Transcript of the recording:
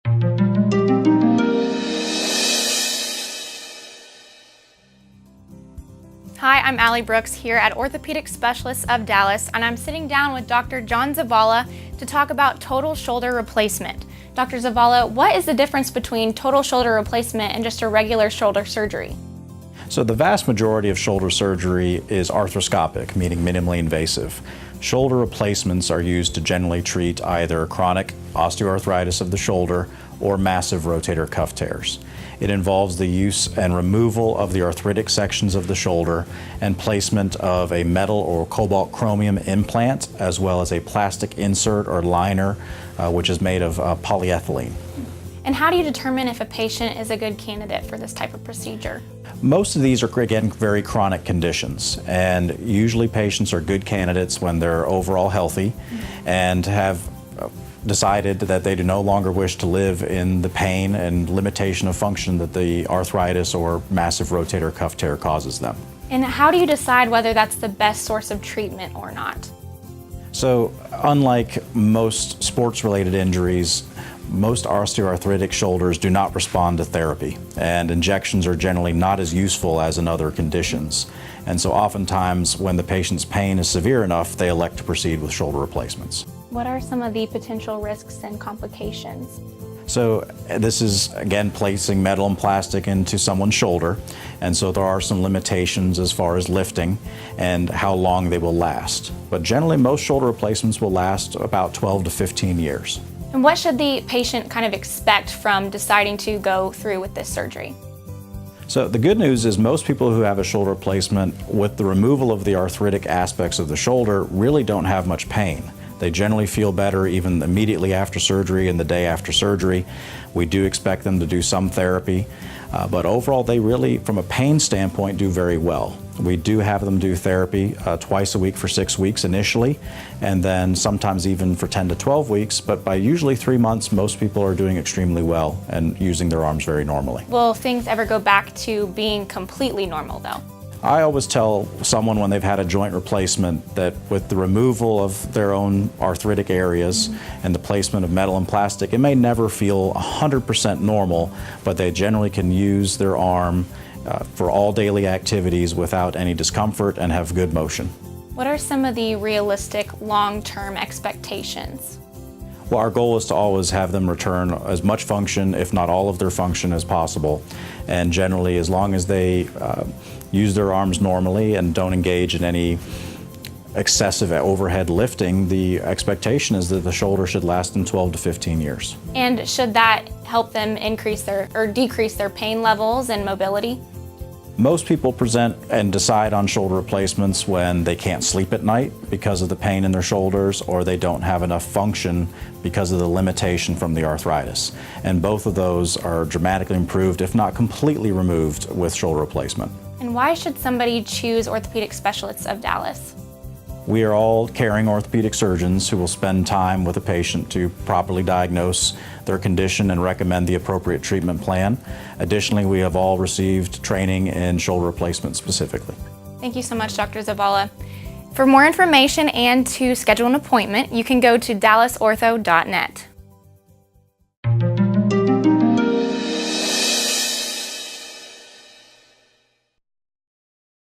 Hi, I'm Allie Brooks here at Orthopaedic Specialists of Dallas, and I'm sitting down with Dr. John Zavala to talk about total shoulder replacement. Dr. Zavala, what is the difference between total shoulder replacement and just a regular shoulder surgery? So the vast majority of shoulder surgery is arthroscopic, meaning minimally invasive. Shoulder replacements are used to generally treat either chronic osteoarthritis of the shoulder or massive rotator cuff tears. It involves the use and removal of the arthritic sections of the shoulder and placement of a metal or cobalt chromium implant, as well as a plastic insert or liner, which is made of polyethylene. And how do you determine if a patient is a good candidate for this type of procedure? Most of these are, again, very chronic conditions, and usually patients are good candidates when they're overall healthy and have decided that they do no longer wish to live in the pain and limitation of function that the arthritis or massive rotator cuff tear causes them. And how do you decide whether that's the best source of treatment or not? So, unlike most sports-related injuries, most osteoarthritic shoulders do not respond to therapy, and injections are generally not as useful as in other conditions. And so oftentimes when the patient's pain is severe enough, they elect to proceed with shoulder replacements. What are some of the potential risks and complications? So this is, again, placing metal and plastic into someone's shoulder, and so there are some limitations as far as lifting and how long they will last. But generally most shoulder replacements will last about 12 to 15 years. And what should the patient kind of expect from deciding to go through with this surgery? So the good news is most people who have a shoulder replacement with the removal of the arthritic aspects of the shoulder really don't have much pain. They generally feel better even immediately after surgery and the day after surgery. We do expect them to do some therapy, but overall they really, from a pain standpoint, do very well. We do have them do therapy twice a week for 6 weeks initially, and then sometimes even for 10 to 12 weeks, but by usually 3 months, most people are doing extremely well and using their arms very normally. Will things ever go back to being completely normal though? I always tell someone when they've had a joint replacement that with the removal of their own arthritic areas and the placement of metal and plastic, it may never feel 100% normal, but they generally can use their arm for all daily activities without any discomfort and have good motion. What are some of the realistic long-term expectations? Well, our goal is to always have them return as much function, if not all of their function, as possible. And generally, as long as they use their arms normally and don't engage in any excessive overhead lifting, the expectation is that the shoulder should last them 12 to 15 years. And should that help them increase their or decrease their pain levels and mobility? Most people present and decide on shoulder replacements when they can't sleep at night because of the pain in their shoulders, or they don't have enough function because of the limitation from the arthritis. And both of those are dramatically improved, if not completely removed, with shoulder replacement. And why should somebody choose Orthopaedic Specialists of Dallas? We are all caring orthopedic surgeons who will spend time with a patient to properly diagnose their condition and recommend the appropriate treatment plan. Additionally, we have all received training in shoulder replacement specifically. Thank you so much, Dr. Zavala. For more information and to schedule an appointment, you can go to dallasortho.net.